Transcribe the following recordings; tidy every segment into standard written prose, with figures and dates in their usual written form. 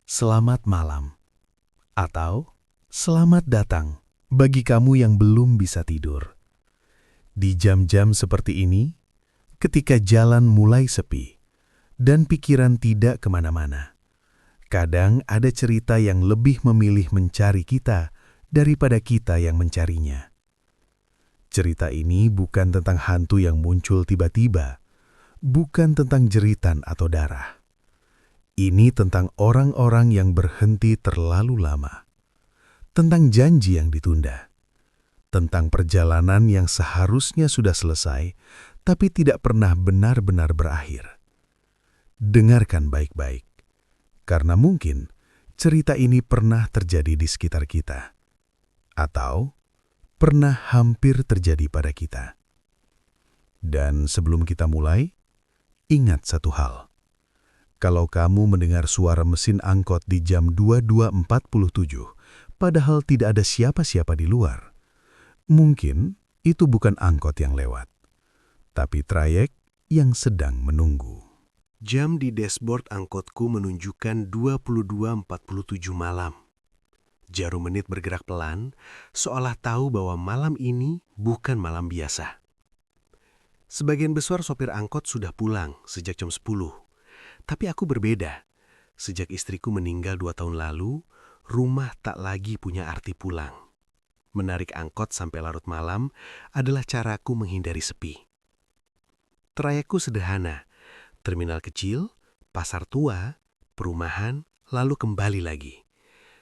selamat malam, atau selamat datang bagi kamu yang belum bisa tidur. Di jam-jam seperti ini, ketika jalan mulai sepi dan pikiran tidak kemana-mana, kadang ada cerita yang lebih memilih mencari kita daripada kita yang mencarinya. Cerita ini bukan tentang hantu yang muncul tiba-tiba, bukan tentang jeritan atau darah. Ini tentang orang-orang yang berhenti terlalu lama, tentang janji yang ditunda, tentang perjalanan yang seharusnya sudah selesai, tapi tidak pernah benar-benar berakhir. Dengarkan baik-baik, karena mungkin cerita ini pernah terjadi di sekitar kita, atau pernah hampir terjadi pada kita. Dan sebelum kita mulai, ingat satu hal. Kalau kamu mendengar suara mesin angkot di jam 22.47, padahal tidak ada siapa-siapa di luar, mungkin itu bukan angkot yang lewat, tapi trayek yang sedang menunggu. Jam di dashboard angkotku menunjukkan 22.47 malam. Jarum menit bergerak pelan, seolah tahu bahwa malam ini bukan malam biasa. Sebagian besar sopir angkot sudah pulang sejak jam 10. Tapi aku berbeda. Sejak istriku meninggal 2 tahun lalu, rumah tak lagi punya arti pulang. Menarik angkot sampai larut malam adalah caraku menghindari sepi. Trayekku sederhana, terminal kecil, pasar tua, perumahan, lalu kembali lagi.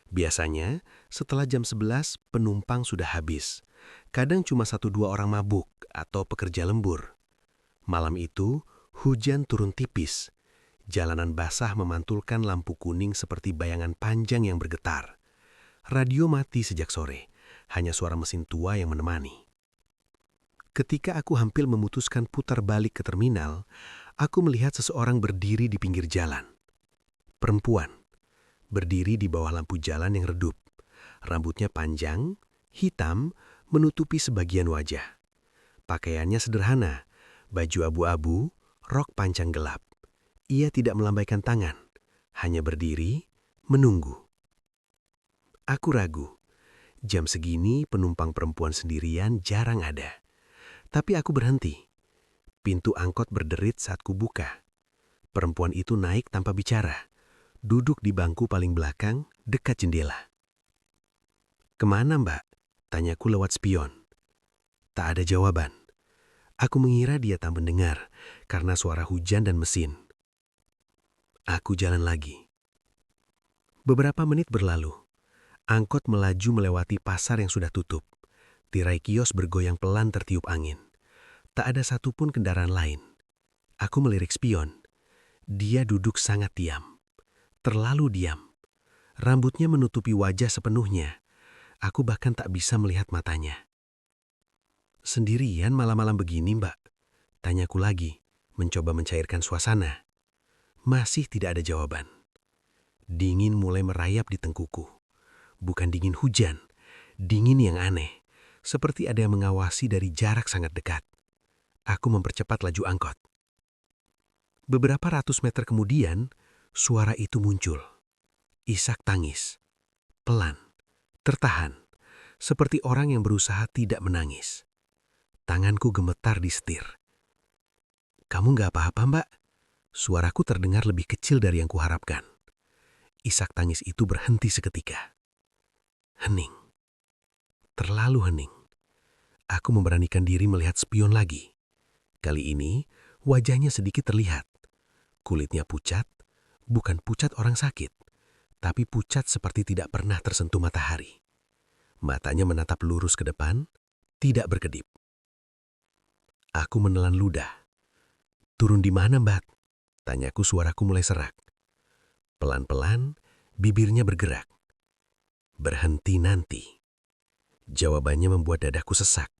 Biasanya, setelah jam 11, penumpang sudah habis. Kadang cuma 1-2 orang mabuk atau pekerja lembur. Malam itu, hujan turun tipis. Jalanan basah memantulkan lampu kuning seperti bayangan panjang yang bergetar. Radio mati sejak sore, hanya suara mesin tua yang menemani. Ketika aku hampir memutuskan putar balik ke terminal, aku melihat seseorang berdiri di pinggir jalan. Perempuan, berdiri di bawah lampu jalan yang redup. Rambutnya panjang, hitam, menutupi sebagian wajah. Pakaiannya sederhana, baju abu-abu, rok panjang gelap. Ia tidak melambaikan tangan, hanya berdiri, menunggu. Aku ragu. Jam segini penumpang perempuan sendirian jarang ada. Tapi aku berhenti. Pintu angkot berderit saat kubuka. Perempuan itu naik tanpa bicara. Duduk di bangku paling belakang, dekat jendela. "Kemana, Mbak?" tanyaku lewat spion. Tak ada jawaban. Aku mengira dia tak mendengar karena suara hujan dan mesin. Aku jalan lagi. Beberapa menit berlalu. Angkot melaju melewati pasar yang sudah tutup. Tirai kios bergoyang pelan tertiup angin. Tak ada satupun kendaraan lain. Aku melirik spion. Dia duduk sangat diam. Terlalu diam. Rambutnya menutupi wajah sepenuhnya. Aku bahkan tak bisa melihat matanya. "Sendirian malam-malam begini, Mbak?" tanyaku lagi, mencoba mencairkan suasana. Masih tidak ada jawaban. Dingin mulai merayap di tengkuku. Bukan dingin hujan, dingin yang aneh, seperti ada yang mengawasi dari jarak sangat dekat. Aku mempercepat laju angkot. Beberapa ratus meter kemudian, suara itu muncul. Isak tangis. Pelan, tertahan, seperti orang yang berusaha tidak menangis. Tanganku gemetar di setir. "Kamu nggak apa-apa, Mbak?" Suaraku terdengar lebih kecil dari yang kuharapkan. Isak tangis itu berhenti seketika. Hening. Terlalu hening. Aku memberanikan diri melihat spion lagi. Kali ini, wajahnya sedikit terlihat. Kulitnya pucat, bukan pucat orang sakit, tapi pucat seperti tidak pernah tersentuh matahari. Matanya menatap lurus ke depan, tidak berkedip. Aku menelan ludah. "Turun di mana, Mbak?" tanyaku, suaraku mulai serak. Pelan-pelan, bibirnya bergerak. "Berhenti nanti." Jawabannya membuat dadaku sesak.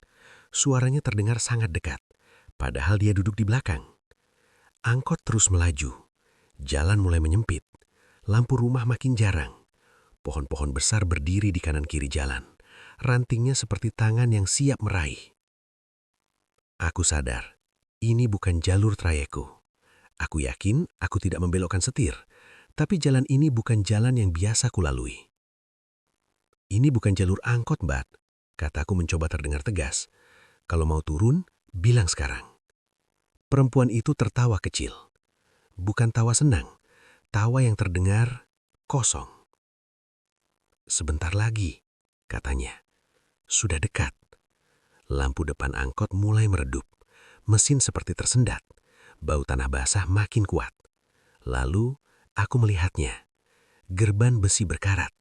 Suaranya terdengar sangat dekat, padahal dia duduk di belakang. Angkot terus melaju. Jalan mulai menyempit. Lampu rumah makin jarang. Pohon-pohon besar berdiri di kanan kiri jalan. Rantingnya seperti tangan yang siap meraih. Aku sadar, ini bukan jalur trayekku. Aku yakin aku tidak membelokkan setir, Tapi jalan ini bukan jalan yang biasa kulalui. Ini bukan jalur angkot, Mbak, kataku mencoba terdengar tegas. Kalau mau turun, bilang sekarang. Perempuan itu tertawa kecil. Bukan tawa senang, tawa yang terdengar kosong. Sebentar lagi, katanya. Sudah dekat. Lampu depan angkot mulai meredup. Mesin seperti tersendat. Bau tanah basah makin kuat. Lalu, aku melihatnya. Gerban besi berkarat.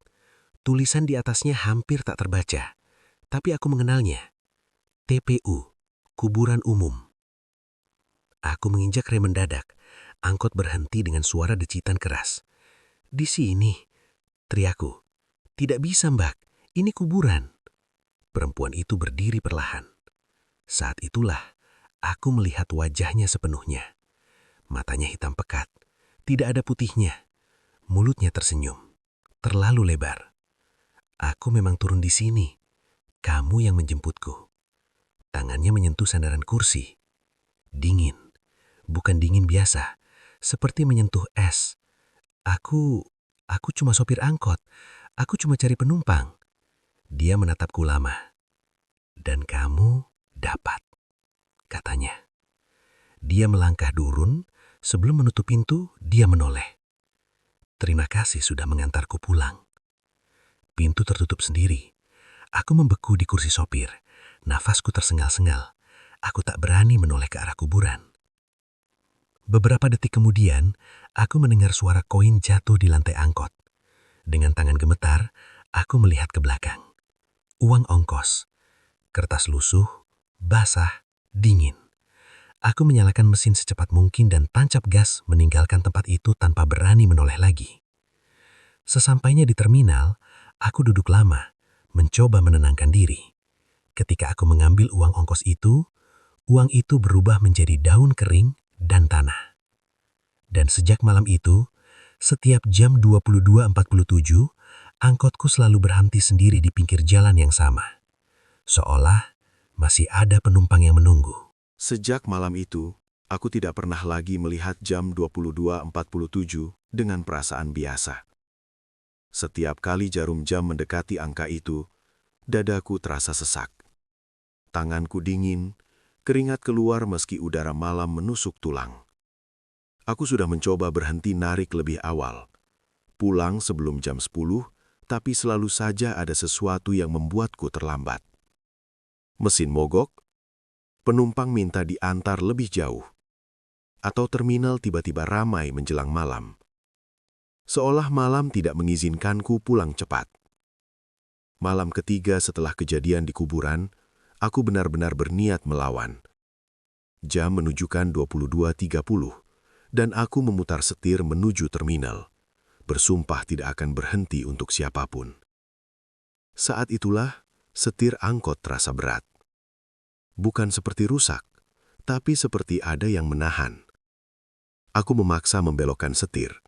Tulisan di atasnya hampir tak terbaca. Tapi aku mengenalnya. TPU, kuburan umum. Aku menginjak rem mendadak. Angkot berhenti dengan suara decitan keras. Di sini, teriakku. Tidak bisa, Mbak. Ini kuburan. Perempuan itu berdiri perlahan. Saat itulah, aku melihat wajahnya sepenuhnya. Matanya hitam pekat. Tidak ada putihnya. Mulutnya tersenyum. Terlalu lebar. Aku memang turun di sini. Kamu yang menjemputku. Tangannya menyentuh sandaran kursi. Dingin. Bukan dingin biasa. Seperti menyentuh es. Aku cuma sopir angkot. Aku cuma cari penumpang. Dia menatapku lama. Dan kamu dapat, katanya. Dia melangkah turun. Sebelum menutup pintu, dia menoleh. Terima kasih sudah mengantarku pulang. Pintu tertutup sendiri. Aku membeku di kursi sopir. Nafasku tersengal-sengal. Aku tak berani menoleh ke arah kuburan. Beberapa detik kemudian, aku mendengar suara koin jatuh di lantai angkot. Dengan tangan gemetar, aku melihat ke belakang. Uang ongkos. Kertas lusuh, basah, dingin. Aku menyalakan mesin secepat mungkin dan tancap gas meninggalkan tempat itu tanpa berani menoleh lagi. Sesampainya di terminal, aku duduk lama, mencoba menenangkan diri. Ketika aku mengambil uang ongkos itu berubah menjadi daun kering dan tanah. Dan sejak malam itu, setiap jam 22.47, angkotku selalu berhenti sendiri di pinggir jalan yang sama. Seolah masih ada penumpang yang menunggu. Sejak malam itu, aku tidak pernah lagi melihat jam 22.47 dengan perasaan biasa. Setiap kali jarum jam mendekati angka itu, dadaku terasa sesak. Tanganku dingin, keringat keluar meski udara malam menusuk tulang. Aku sudah mencoba berhenti narik lebih awal. Pulang sebelum jam 10, tapi selalu saja ada sesuatu yang membuatku terlambat. Mesin mogok, penumpang minta diantar lebih jauh, atau terminal tiba-tiba ramai menjelang malam. Seolah malam tidak mengizinkanku pulang cepat. Malam ketiga setelah kejadian di kuburan, aku benar-benar berniat melawan. Jam menunjukkan 22.30, dan aku memutar setir menuju terminal, bersumpah tidak akan berhenti untuk siapapun. Saat itulah, setir angkot terasa berat. Bukan seperti rusak, tapi seperti ada yang menahan. Aku memaksa membelokkan setir.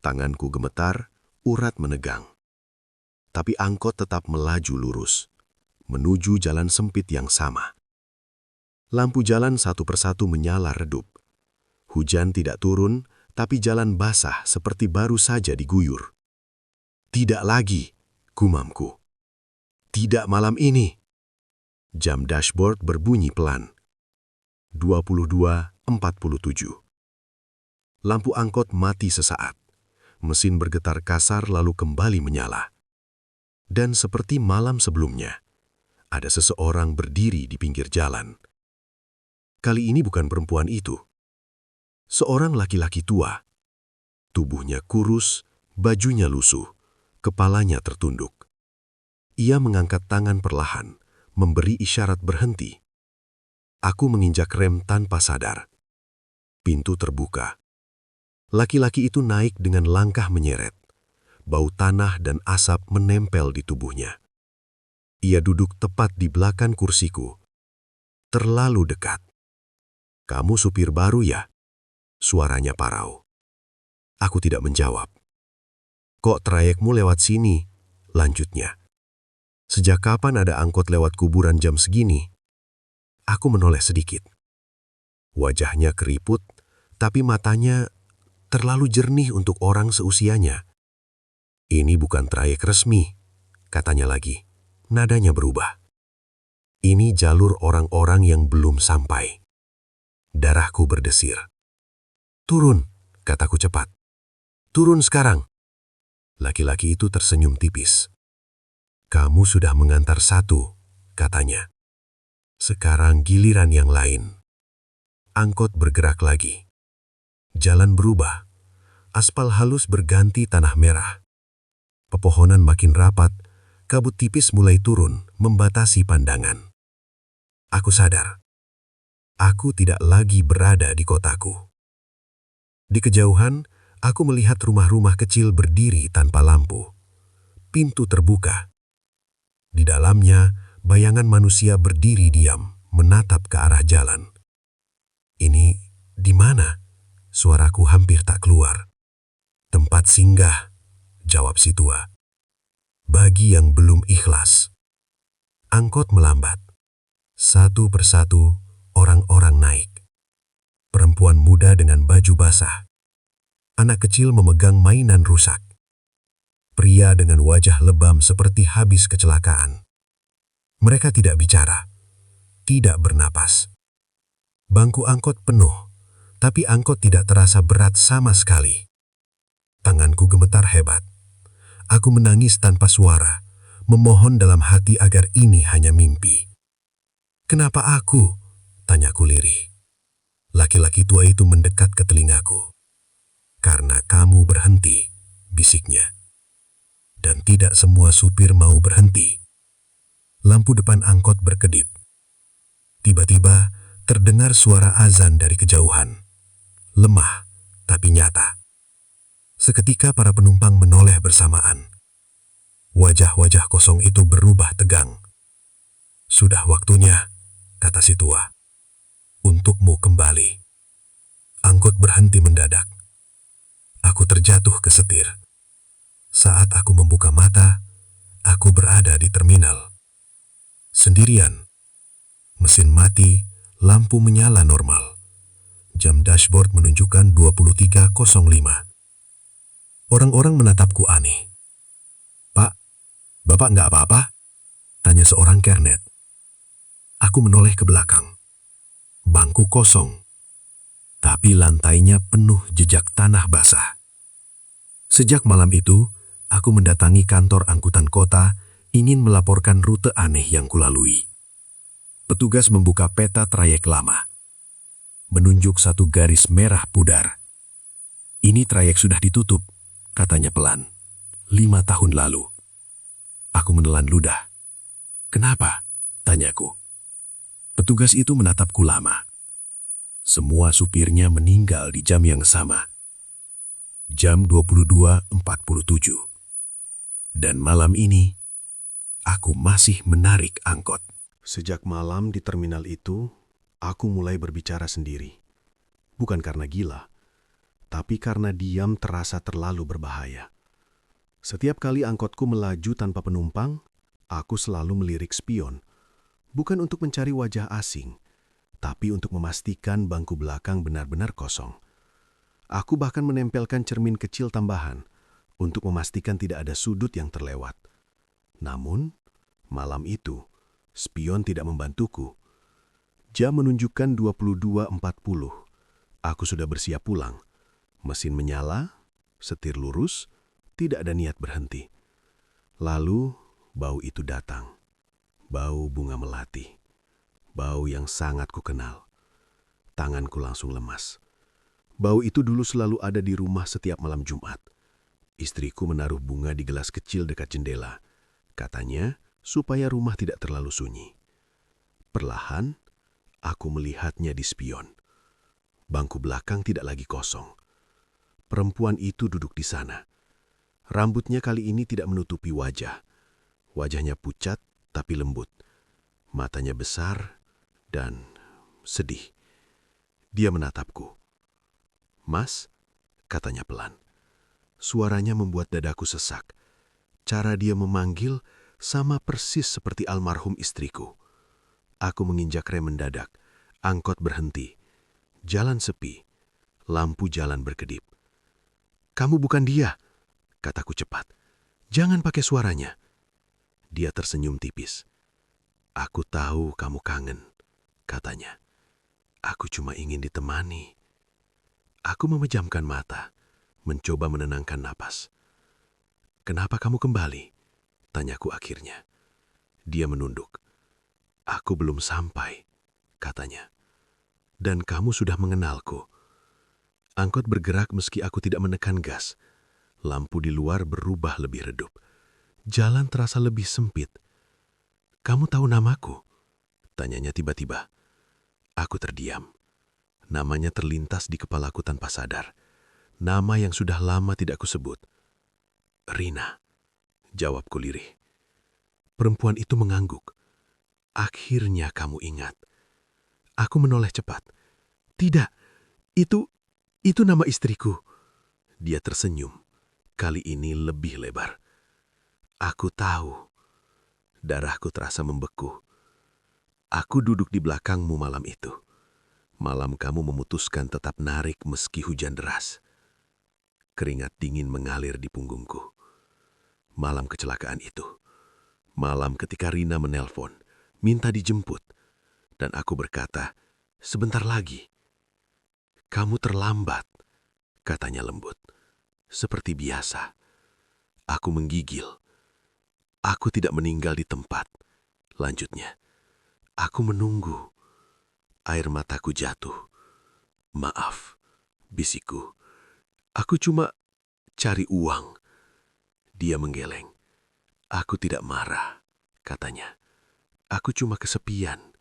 Tanganku gemetar, urat menegang. Tapi angkot tetap melaju lurus, menuju jalan sempit yang sama. Lampu jalan satu persatu menyala redup. Hujan tidak turun, tapi jalan basah seperti baru saja diguyur. Tidak lagi, gumamku. Tidak malam ini. Jam dashboard berbunyi pelan. 22.47. Lampu angkot mati sesaat. Mesin bergetar kasar lalu kembali menyala. Dan seperti malam sebelumnya, ada seseorang berdiri di pinggir jalan. Kali ini bukan perempuan itu. Seorang laki-laki tua. Tubuhnya kurus, bajunya lusuh, kepalanya tertunduk. Ia mengangkat tangan perlahan, memberi isyarat berhenti. Aku menginjak rem tanpa sadar. Pintu terbuka. Laki-laki itu naik dengan langkah menyeret. Bau tanah dan asap menempel di tubuhnya. Ia duduk tepat di belakang kursiku. Terlalu dekat. "Kamu supir baru ya?" Suaranya parau. Aku tidak menjawab. "Kok trayekmu lewat sini?" lanjutnya. "Sejak kapan ada angkot lewat kuburan jam segini?" Aku menoleh sedikit. Wajahnya keriput, tapi matanya terlalu jernih untuk orang seusianya. Ini bukan trayek resmi, katanya lagi. Nadanya berubah. Ini jalur orang-orang yang belum sampai. Darahku berdesir. Turun, kataku cepat. Turun sekarang. Laki-laki itu tersenyum tipis. Kamu sudah mengantar satu, katanya. Sekarang giliran yang lain. Angkot bergerak lagi. Jalan berubah. Aspal halus berganti tanah merah. Pepohonan makin rapat, kabut tipis mulai turun, membatasi pandangan. Aku sadar. Aku tidak lagi berada di kotaku. Di kejauhan, aku melihat rumah-rumah kecil berdiri tanpa lampu. Pintu terbuka. Di dalamnya, bayangan manusia berdiri diam, menatap ke arah jalan. Ini di mana? Suaraku hampir tak keluar. Tempat singgah, jawab si tua. Bagi yang belum ikhlas. Angkot melambat. Satu persatu, orang-orang naik. Perempuan muda dengan baju basah. Anak kecil memegang mainan rusak. Pria dengan wajah lebam seperti habis kecelakaan. Mereka tidak bicara, tidak bernapas. Bangku angkot penuh, tapi angkot tidak terasa berat sama sekali. Tanganku gemetar hebat. Aku menangis tanpa suara, memohon dalam hati agar ini hanya mimpi. Kenapa aku? Tanyaku lirih. Laki-laki tua itu mendekat ke telingaku. Karena kamu berhenti, bisiknya. Dan tidak semua supir mau berhenti. Lampu depan angkot berkedip. Tiba-tiba terdengar suara azan dari kejauhan. Lemah, tapi nyata. Seketika para penumpang menoleh bersamaan. Wajah-wajah kosong itu berubah tegang. Sudah waktunya, kata si tua. Untukmu kembali. Angkot berhenti mendadak. Aku terjatuh ke setir. Saat aku membuka mata, aku berada di terminal. Sendirian. Mesin mati, lampu menyala normal. Jam dashboard menunjukkan 23.05. Orang-orang menatapku aneh. Pak, Bapak nggak apa-apa? Tanya seorang kernet. Aku menoleh ke belakang. Bangku kosong. Tapi lantainya penuh jejak tanah basah. Sejak malam itu, aku mendatangi kantor angkutan kota, ingin melaporkan rute aneh yang kulalui. Petugas membuka peta trayek lama. Menunjuk satu garis merah pudar. Ini trayek sudah ditutup, katanya pelan. 5 tahun lalu. Aku menelan ludah. Kenapa? Tanyaku. Petugas itu menatapku lama. Semua supirnya meninggal di jam yang sama. Jam 22.47. Dan malam ini, aku masih menarik angkot. Sejak malam di terminal itu, aku mulai berbicara sendiri. Bukan karena gila, tapi karena diam terasa terlalu berbahaya. Setiap kali angkotku melaju tanpa penumpang, aku selalu melirik spion. Bukan untuk mencari wajah asing, tapi untuk memastikan bangku belakang benar-benar kosong. Aku bahkan menempelkan cermin kecil tambahan untuk memastikan tidak ada sudut yang terlewat. Namun, malam itu, spion tidak membantuku. Jam menunjukkan 22.40. Aku sudah bersiap pulang. Mesin menyala, setir lurus, tidak ada niat berhenti. Lalu, bau itu datang. Bau bunga melati. Bau yang sangat kukenal. Tanganku langsung lemas. Bau itu dulu selalu ada di rumah setiap malam Jumat. Istriku menaruh bunga di gelas kecil dekat jendela. Katanya, supaya rumah tidak terlalu sunyi. Perlahan, aku melihatnya di spion. Bangku belakang tidak lagi kosong. Perempuan itu duduk di sana. Rambutnya kali ini tidak menutupi wajah. Wajahnya pucat tapi lembut. Matanya besar dan sedih. Dia menatapku. Mas, katanya pelan. Suaranya membuat dadaku sesak. Cara dia memanggil sama persis seperti almarhum istriku. Aku menginjak rem mendadak. Angkot berhenti. Jalan sepi. Lampu jalan berkedip. Kamu bukan dia, kataku cepat. Jangan pakai suaranya. Dia tersenyum tipis. Aku tahu kamu kangen, katanya. Aku cuma ingin ditemani. Aku memejamkan mata, mencoba menenangkan napas. Kenapa kamu kembali? Tanyaku akhirnya. Dia menunduk. Aku belum sampai, katanya. Dan kamu sudah mengenalku. Angkot bergerak meski aku tidak menekan gas. Lampu di luar berubah lebih redup. Jalan terasa lebih sempit. Kamu tahu namaku? Tanyanya tiba-tiba. Aku terdiam. Namanya terlintas di kepalaku tanpa sadar. Nama yang sudah lama tidak kusebut. Rina, jawabku lirih. Perempuan itu mengangguk. Akhirnya kamu ingat. Aku menoleh cepat. Tidak, itu nama istriku. Dia tersenyum. Kali ini lebih lebar. Aku tahu. Darahku terasa membeku. Aku duduk di belakangmu malam itu. Malam kamu memutuskan tetap narik meski hujan deras. Keringat dingin mengalir di punggungku. Malam kecelakaan itu. Malam ketika Rina menelpon, minta dijemput. Dan aku berkata, sebentar lagi. Kamu terlambat, katanya lembut. Seperti biasa. Aku menggigil. Aku tidak meninggal di tempat. Lanjutnya, aku menunggu. Air mataku jatuh. Maaf, bisikku. Aku cuma cari uang. Dia menggeleng. Aku tidak marah, katanya. Aku cuma kesepian.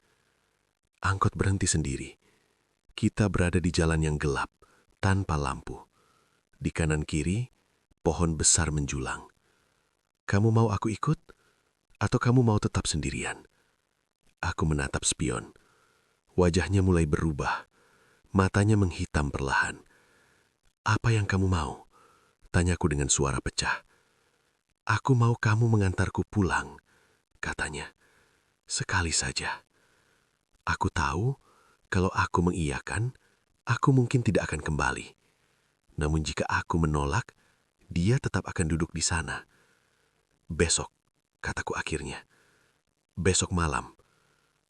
Angkot berhenti sendiri. Kita berada di jalan yang gelap, tanpa lampu. Di kanan kiri, pohon besar menjulang. Kamu mau aku ikut? Atau kamu mau tetap sendirian? Aku menatap spion. Wajahnya mulai berubah. Matanya menghitam perlahan. Apa yang kamu mau? Tanyaku dengan suara pecah. Aku mau kamu mengantarku pulang, katanya. Sekali saja. Aku tahu, kalau aku mengiyakan, aku mungkin tidak akan kembali. Namun jika aku menolak, dia tetap akan duduk di sana. Besok, kataku akhirnya. Besok malam.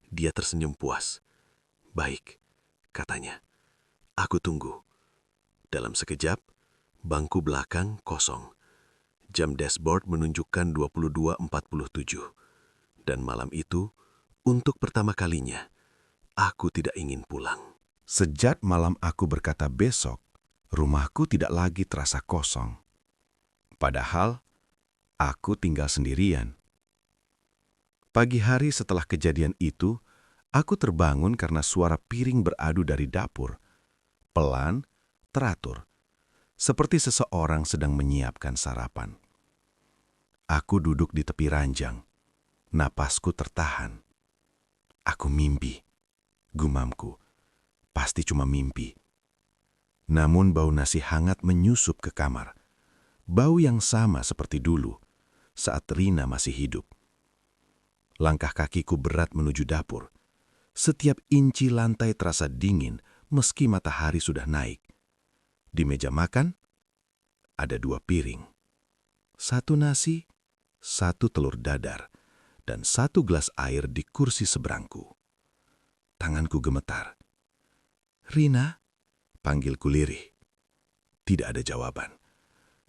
Dia tersenyum puas. Baik, katanya. Aku tunggu. Dalam sekejap, bangku belakang kosong. Jam dashboard menunjukkan 22.47. Dan malam itu, untuk pertama kalinya, aku tidak ingin pulang. Sejak malam aku berkata besok, rumahku tidak lagi terasa kosong. Padahal, aku tinggal sendirian. Pagi hari setelah kejadian itu, aku terbangun karena suara piring beradu dari dapur. Pelan, teratur. Seperti seseorang sedang menyiapkan sarapan. Aku duduk di tepi ranjang. Napasku tertahan. Aku mimpi. Gumamku. Pasti cuma mimpi. Namun bau nasi hangat menyusup ke kamar. Bau yang sama seperti dulu, saat Rina masih hidup. Langkah kakiku berat menuju dapur. Setiap inci lantai terasa dingin meski matahari sudah naik. Di meja makan, ada 2 piring. 1 nasi, 1 telur dadar, dan 1 gelas air di kursi seberangku. Tanganku gemetar. Rina, panggilku lirih. Tidak ada jawaban.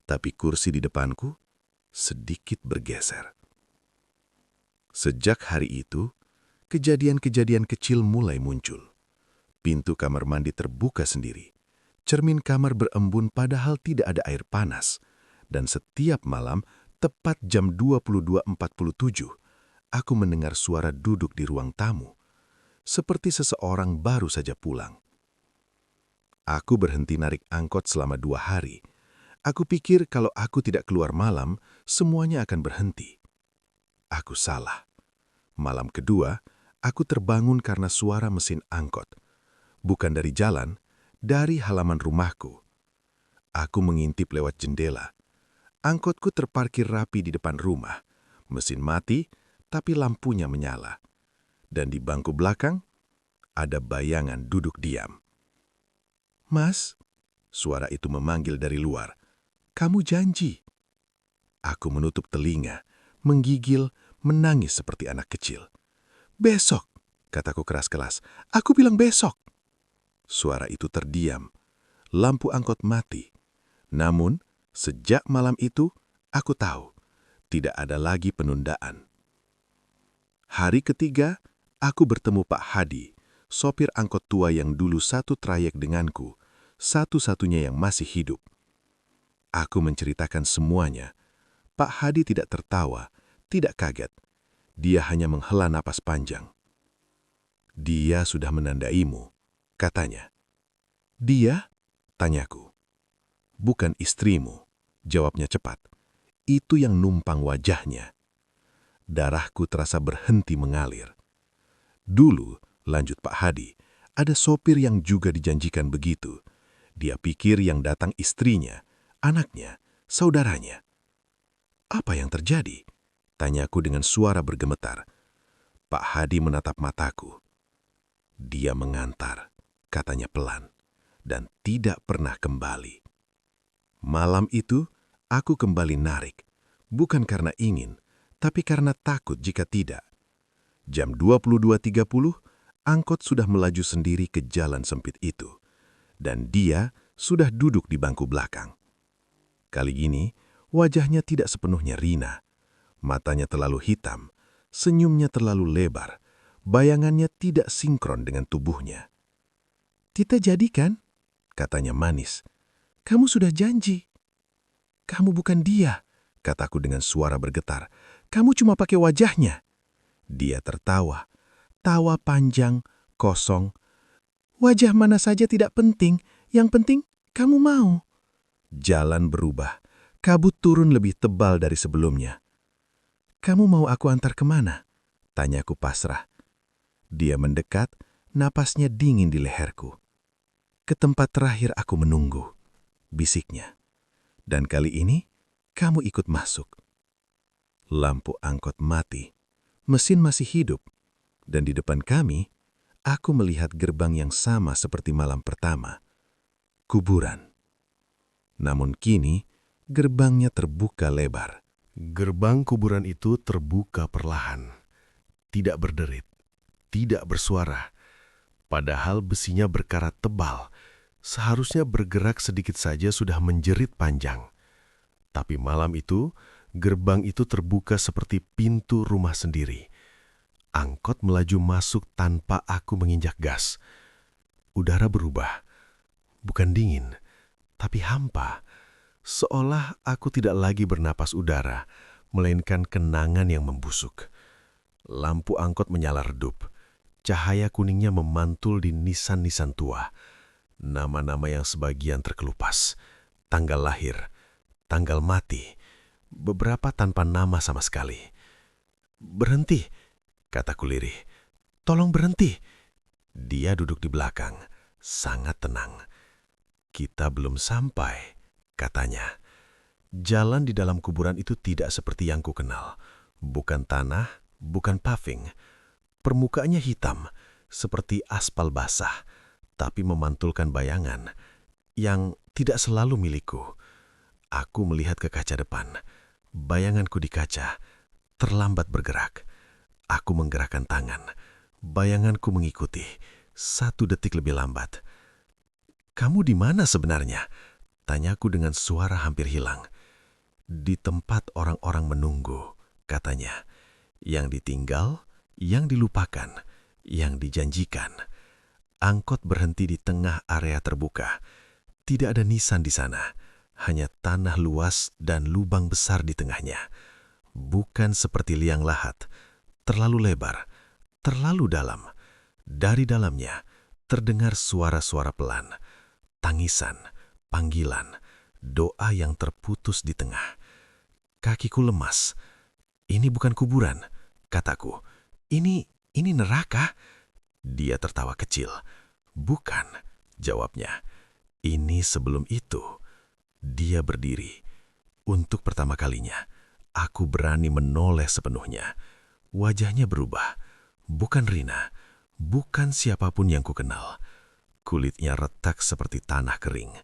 Tapi kursi di depanku sedikit bergeser. Sejak hari itu, kejadian-kejadian kecil mulai muncul. Pintu kamar mandi terbuka sendiri. Cermin kamar berembun padahal tidak ada air panas. Dan setiap malam, tepat jam 22.47, aku mendengar suara duduk di ruang tamu. Seperti seseorang baru saja pulang. Aku berhenti narik angkot selama 2 hari. Aku pikir kalau aku tidak keluar malam, semuanya akan berhenti. Aku salah. Malam kedua, aku terbangun karena suara mesin angkot. Bukan dari jalan, dari halaman rumahku. Aku mengintip lewat jendela. Angkotku terparkir rapi di depan rumah. Mesin mati, tapi lampunya menyala. Dan di bangku belakang, ada bayangan duduk diam. Mas, suara itu memanggil dari luar. Kamu janji. Aku menutup telinga, menggigil, menangis seperti anak kecil. Besok, kataku keras-keras. Aku bilang besok. Suara itu terdiam. Lampu angkot mati. Namun, sejak malam itu, aku tahu, tidak ada lagi penundaan. Hari ketiga, aku bertemu Pak Hadi, sopir angkot tua yang dulu satu trayek denganku, satu-satunya yang masih hidup. Aku menceritakan semuanya. Pak Hadi tidak tertawa, tidak kaget. Dia hanya menghela napas panjang. Dia sudah menandaimu, katanya. Dia? Tanyaku. Bukan istrimu, jawabnya cepat. Itu yang numpang wajahnya. Darahku terasa berhenti mengalir. Dulu, lanjut Pak Hadi, ada sopir yang juga dijanjikan begitu. Dia pikir yang datang istrinya, anaknya, saudaranya. Apa yang terjadi? Tanyaku dengan suara bergemetar. Pak Hadi menatap mataku. Dia mengantar, katanya pelan, dan tidak pernah kembali. Malam itu, aku kembali narik, bukan karena ingin, tapi karena takut jika tidak. Jam 22.30, angkot sudah melaju sendiri ke jalan sempit itu, dan dia sudah duduk di bangku belakang. Kali ini, wajahnya tidak sepenuhnya Rina. Matanya terlalu hitam, senyumnya terlalu lebar, bayangannya tidak sinkron dengan tubuhnya. "Kita jadikan," katanya manis. "Kamu sudah janji." "Kamu bukan dia," kataku dengan suara bergetar. "Kamu cuma pakai wajahnya." Dia tertawa, tawa panjang, kosong. "Wajah mana saja tidak penting, yang penting kamu mau." Jalan berubah, kabut turun lebih tebal dari sebelumnya. "Kamu mau aku antar kemana?" Tanyaku pasrah. Dia mendekat, napasnya dingin di leherku. "Ke tempat terakhir aku menunggu," bisiknya. "Dan kali ini, kamu ikut masuk." Lampu angkot mati, mesin masih hidup, dan di depan kami, aku melihat gerbang yang sama seperti malam pertama. Kuburan. Namun kini, gerbangnya terbuka lebar. Gerbang kuburan itu terbuka perlahan, tidak berderit, tidak bersuara. Padahal besinya berkarat tebal, seharusnya bergerak sedikit saja sudah menjerit panjang. Tapi malam itu, gerbang itu terbuka seperti pintu rumah sendiri. Angkot melaju masuk tanpa aku menginjak gas. Udara berubah, bukan dingin, tapi hampa. Seolah aku tidak lagi bernapas udara, melainkan kenangan yang membusuk. Lampu angkot menyala redup. Cahaya kuningnya memantul di nisan-nisan tua. Nama-nama yang sebagian terkelupas. Tanggal lahir, tanggal mati, beberapa tanpa nama sama sekali. "Berhenti," kataku lirih. "Tolong berhenti." Dia duduk di belakang, sangat tenang. "Kita belum sampai," katanya. Jalan di dalam kuburan itu tidak seperti yang ku kenal. Bukan tanah, bukan paving. Permukaannya hitam, seperti aspal basah, tapi memantulkan bayangan yang tidak selalu milikku. Aku melihat ke kaca depan. Bayanganku di kaca terlambat bergerak. Aku menggerakkan tangan. Bayanganku mengikuti. 1 detik lebih lambat. "Kamu di mana sebenarnya?" Tanyaku dengan suara hampir hilang. "Di tempat orang-orang menunggu," katanya. "Yang ditinggal, yang dilupakan, yang dijanjikan." Angkot berhenti di tengah area terbuka. Tidak ada nisan di sana, hanya tanah luas dan lubang besar di tengahnya. Bukan seperti liang lahat, terlalu lebar, terlalu dalam. Dari dalamnya terdengar suara-suara pelan, tangisan, panggilan, doa yang terputus di tengah. Kakiku lemas. "Ini bukan kuburan," kataku. Ini neraka." Dia tertawa kecil. "Bukan," jawabnya. "Ini sebelum itu." Dia berdiri. Untuk pertama kalinya, aku berani menoleh sepenuhnya. Wajahnya berubah. Bukan Rina, bukan siapapun yang kukenal. Kulitnya retak seperti tanah kering.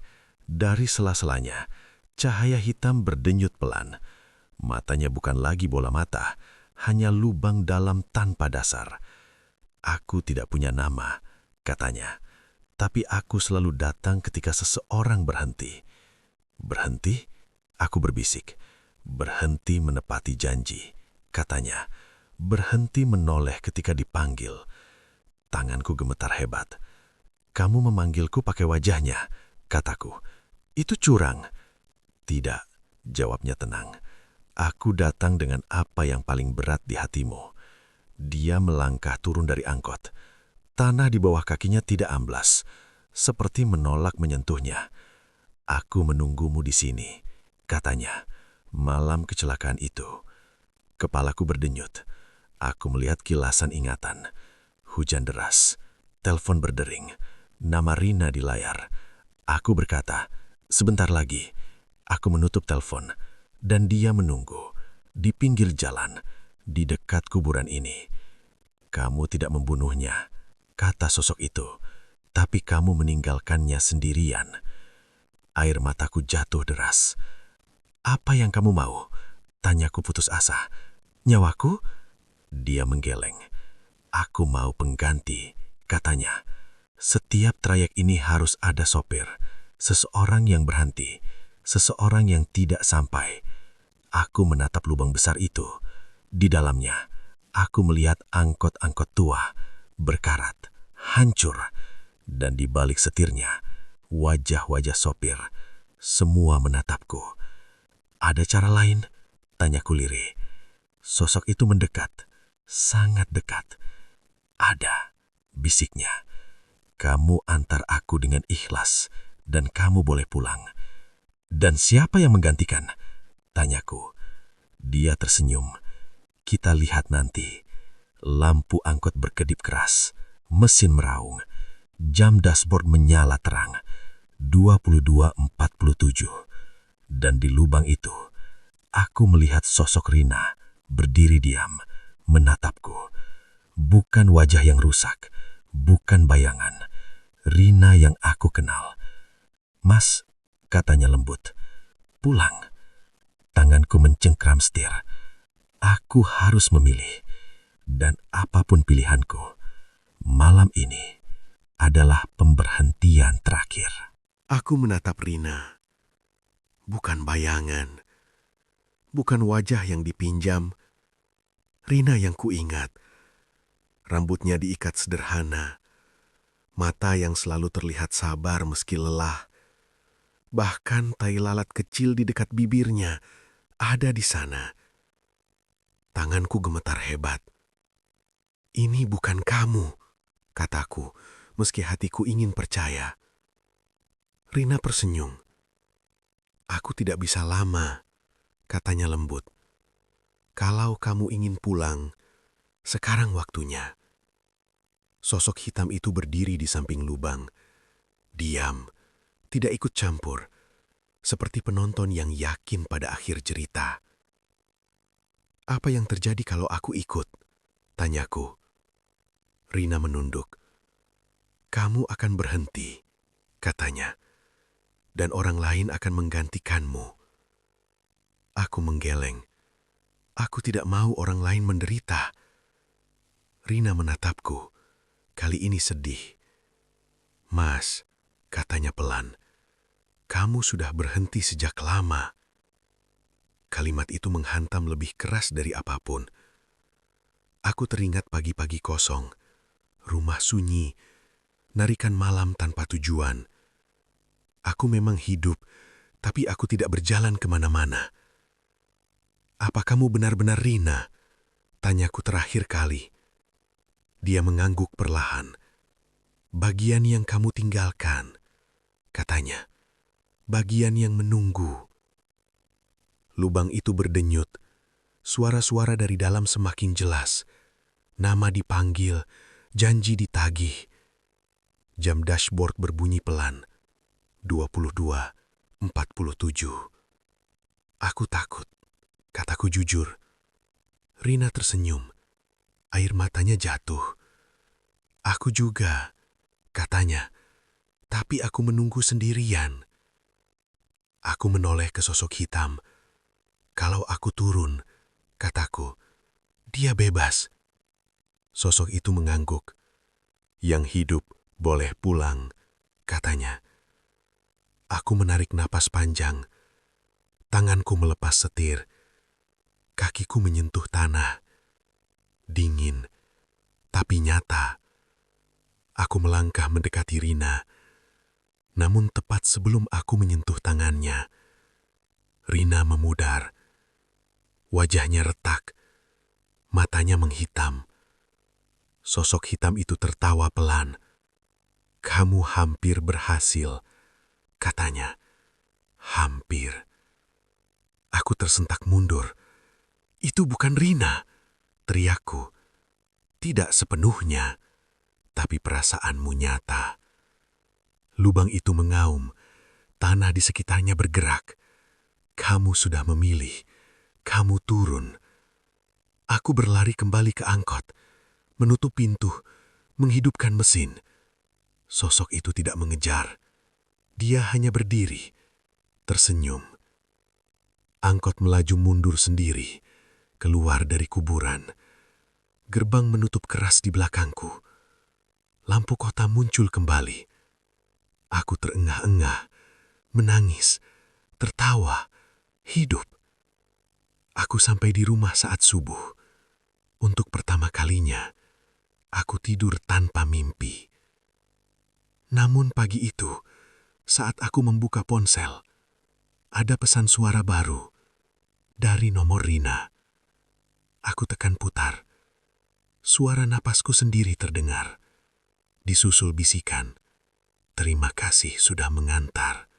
Dari sela-selanya, Cahaya hitam berdenyut pelan. Matanya bukan lagi bola mata, hanya lubang dalam tanpa dasar. Aku tidak punya nama, katanya. Tapi aku selalu datang ketika seseorang berhenti. Berhenti? Aku berbisik. Berhenti menepati janji, katanya. Berhenti menoleh ketika dipanggil. Tanganku gemetar hebat. Kamu memanggilku pakai wajahnya, kataku. Itu curang. Tidak, jawabnya tenang. Aku datang dengan apa yang paling berat di hatimu. Dia melangkah turun dari angkot. Tanah di bawah kakinya tidak amblas, seperti menolak menyentuhnya. Aku menunggumu di sini, katanya. Malam kecelakaan itu. Kepalaku berdenyut. Aku melihat kilasan ingatan. Hujan deras. Telepon berdering. Nama Rina di layar. Aku berkata, sebentar lagi. Aku menutup telepon, dan dia menunggu di pinggir jalan, di dekat kuburan ini. Kamu tidak membunuhnya, kata sosok itu, tapi kamu meninggalkannya sendirian. Air mataku jatuh deras. Apa yang kamu mau? Tanyaku putus asa. Nyawaku? Dia menggeleng. Aku mau pengganti, katanya. Setiap trayek ini harus ada sopir, seseorang yang berhenti, seseorang yang tidak sampai. Aku menatap lubang besar itu. Di dalamnya, aku melihat angkot-angkot tua, berkarat, hancur. Dan di balik setirnya, wajah-wajah sopir, semua menatapku. Ada cara lain? Tanyaku lirih. Sosok itu mendekat, sangat dekat. Ada, bisiknya. Kamu antar aku dengan ikhlas, dan kamu boleh pulang. Dan siapa yang menggantikan? Tanyaku. Dia tersenyum. Kita lihat nanti. Lampu angkot berkedip keras. Mesin meraung. Jam dashboard menyala terang. 22.47. Dan di lubang itu, aku melihat sosok Rina berdiri diam, menatapku. Bukan wajah yang rusak, bukan bayangan. Rina yang aku kenal. Mas, katanya lembut. Pulang. Tanganku mencengkram setir. Aku harus memilih. Dan apapun pilihanku, malam ini adalah pemberhentian terakhir. Aku menatap Rina. Bukan bayangan. Bukan wajah yang dipinjam. Rina yang kuingat. Rambutnya diikat sederhana. Mata yang selalu terlihat sabar meski lelah. Bahkan tai lalat kecil di dekat bibirnya ada di sana. Tanganku gemetar hebat. Ini bukan kamu, kataku, meski hatiku ingin percaya. Rina tersenyum. Aku tidak bisa lama, katanya lembut. Kalau kamu ingin pulang, sekarang waktunya. Sosok hitam itu berdiri di samping lubang. Diam, tidak ikut campur, seperti penonton yang yakin pada akhir cerita. Apa yang terjadi kalau aku ikut? Tanyaku. Rina menunduk. Kamu akan berhenti, katanya, dan orang lain akan menggantikanmu. Aku menggeleng. Aku tidak mau orang lain menderita. Rina menatapku. Kali ini sedih. Mas, katanya pelan, kamu sudah berhenti sejak lama. Kalimat itu menghantam lebih keras dari apapun. Aku teringat pagi-pagi kosong, rumah sunyi, narikan malam tanpa tujuan. Aku memang hidup, tapi aku tidak berjalan kemana-mana. Apa kamu benar-benar Rina? Tanyaku terakhir kali. Dia mengangguk perlahan. Bagian yang kamu tinggalkan, katanya. Bagian yang menunggu. Lubang itu berdenyut. Suara-suara dari dalam semakin jelas. Nama dipanggil, janji ditagih. Jam dashboard berbunyi pelan. 22.47. Aku takut, kataku jujur. Rina tersenyum. Air matanya jatuh. Aku juga, katanya. Tapi aku menunggu sendirian. Aku menoleh ke sosok hitam. Kalau aku turun, kataku, dia bebas. Sosok itu mengangguk. Yang hidup boleh pulang, katanya. Aku menarik napas panjang. Tanganku melepas setir. Kakiku menyentuh tanah. Dingin, tapi nyata. Aku melangkah mendekati Rina. Namun tepat sebelum aku menyentuh tangannya, Rina memudar. Wajahnya retak. Matanya menghitam. Sosok hitam itu tertawa pelan. Kamu hampir berhasil, katanya. Hampir. Aku tersentak mundur. Itu bukan Rina, teriakku. Tidak sepenuhnya, tapi perasaanmu nyata. Lubang itu mengaum, tanah di sekitarnya bergerak. Kamu sudah memilih, kamu turun. Aku berlari kembali ke angkot, menutup pintu, menghidupkan mesin. Sosok itu tidak mengejar. Dia hanya berdiri, tersenyum. Angkot melaju mundur sendiri, keluar dari kuburan. Gerbang menutup keras di belakangku. Lampu kota muncul kembali. Aku terengah-engah, menangis, tertawa, hidup. Aku sampai di rumah saat subuh. Untuk pertama kalinya, aku tidur tanpa mimpi. Namun pagi itu, saat aku membuka ponsel, ada pesan suara baru dari nomor Rina. Aku tekan putar. Suara napasku sendiri terdengar. Disusul bisikan, terima kasih sudah mengantar.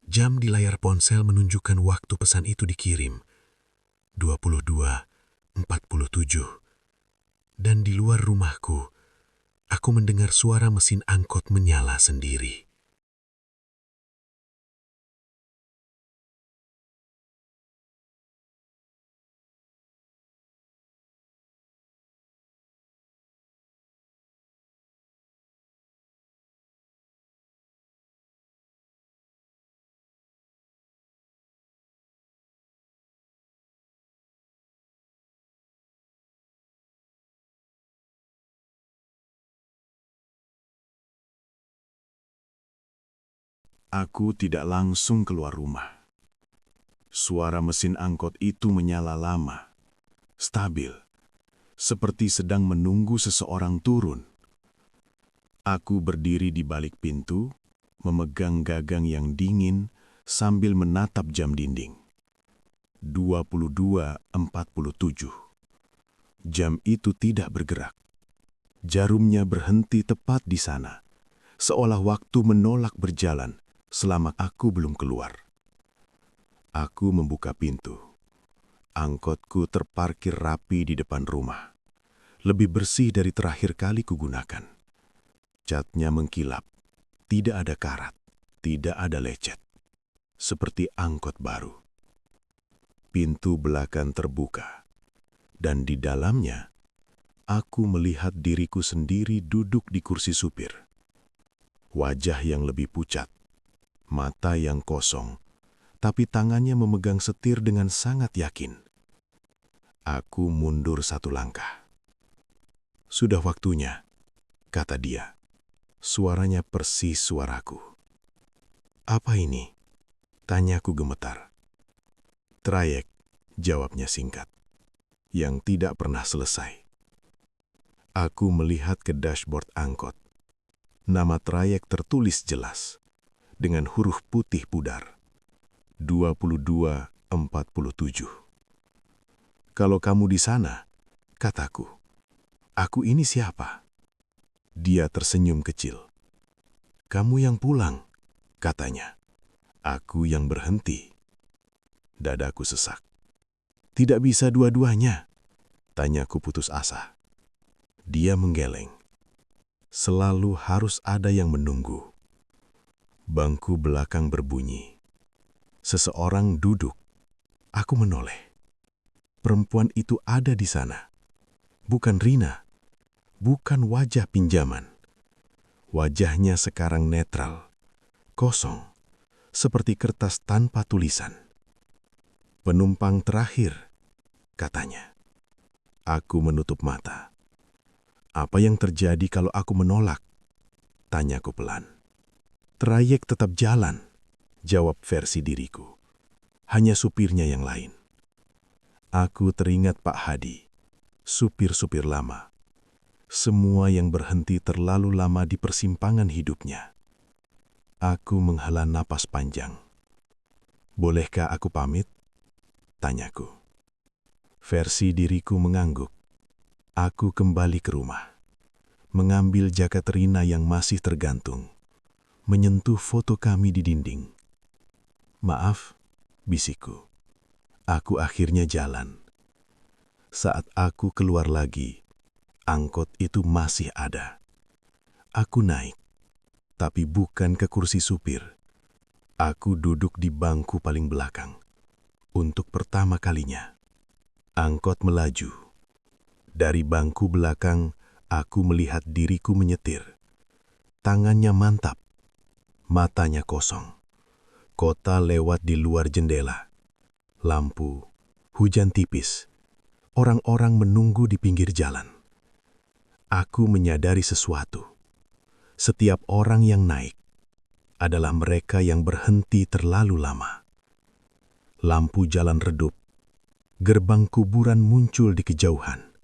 Jam di layar ponsel menunjukkan waktu pesan itu dikirim. 22.47. Dan di luar rumahku, aku mendengar suara mesin angkot menyala sendiri. Aku tidak langsung keluar rumah. Suara mesin angkot itu menyala lama, stabil, seperti sedang menunggu seseorang turun. Aku berdiri di balik pintu, memegang gagang yang dingin sambil menatap jam dinding. 22.47. Jam itu tidak bergerak. Jarumnya berhenti tepat di sana, seolah waktu menolak berjalan selama aku belum keluar. Aku membuka pintu. Angkotku terparkir rapi di depan rumah. Lebih bersih dari terakhir kali kugunakan. Catnya mengkilap. Tidak ada karat. Tidak ada lecet. Seperti angkot baru. Pintu belakang terbuka. Dan di dalamnya, aku melihat diriku sendiri duduk di kursi supir. Wajah yang lebih pucat. Mata yang kosong. Tapi tangannya memegang setir dengan sangat yakin. Aku mundur satu langkah. Sudah waktunya, kata dia. Suaranya persis suaraku. Apa ini? Tanyaku gemetar. Trayek, jawabnya singkat, yang tidak pernah selesai. Aku melihat ke dashboard angkot. Nama trayek tertulis jelas, dengan huruf putih pudar. 22.47. Kalau kamu di sana, kataku, aku ini siapa? Dia tersenyum kecil. Kamu yang pulang, katanya. Aku yang berhenti. Dadaku sesak. Tidak bisa dua-duanya, tanyaku putus asa. Dia menggeleng. Selalu harus ada yang menunggu. Bangku belakang berbunyi. Seseorang duduk. Aku menoleh. Perempuan itu ada di sana. Bukan Rina. Bukan wajah pinjaman. Wajahnya sekarang netral. Kosong. seperti kertas tanpa tulisan. "Penumpang terakhir," katanya. Aku menutup mata. "Apa yang terjadi kalau aku menolak?" tanyaku pelan. "Trayek tetap jalan," jawab versi diriku. "Hanya supirnya yang lain." Aku teringat Pak Hadi, supir-supir lama. Semua yang berhenti terlalu lama di persimpangan hidupnya. Aku menghela napas panjang. "Bolehkah aku pamit?" tanyaku. Versi diriku mengangguk. Aku kembali ke rumah, mengambil jaket Rina yang masih tergantung, menyentuh foto kami di dinding. "Maaf," bisikku. Aku akhirnya jalan. Saat aku keluar lagi, angkot itu masih ada. Aku naik, tapi bukan ke kursi supir. Aku duduk di bangku paling belakang. Untuk pertama kalinya, angkot melaju. Dari bangku belakang, aku melihat diriku menyetir. Tangannya mantap, matanya kosong. Kota lewat di luar jendela. Lampu, hujan tipis. Orang-orang menunggu di pinggir jalan. Aku menyadari sesuatu. Setiap orang yang naik adalah mereka yang berhenti terlalu lama. Lampu jalan redup. Gerbang kuburan muncul di kejauhan.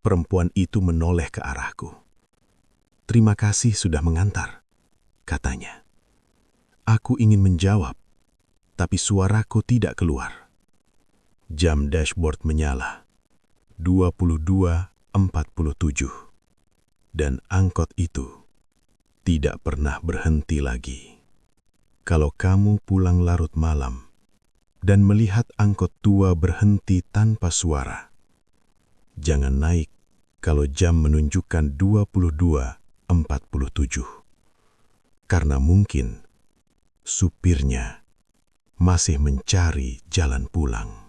Perempuan itu menoleh ke arahku. "Terima kasih sudah mengantar," katanya. Aku ingin menjawab, tapi suaraku tidak keluar. Jam dashboard menyala. 22.47. Dan angkot itu tidak pernah berhenti lagi. Kalau kamu pulang larut malam dan melihat angkot tua berhenti tanpa suara, jangan naik kalau jam menunjukkan 22.47. Karena mungkin supirnya masih mencari jalan pulang.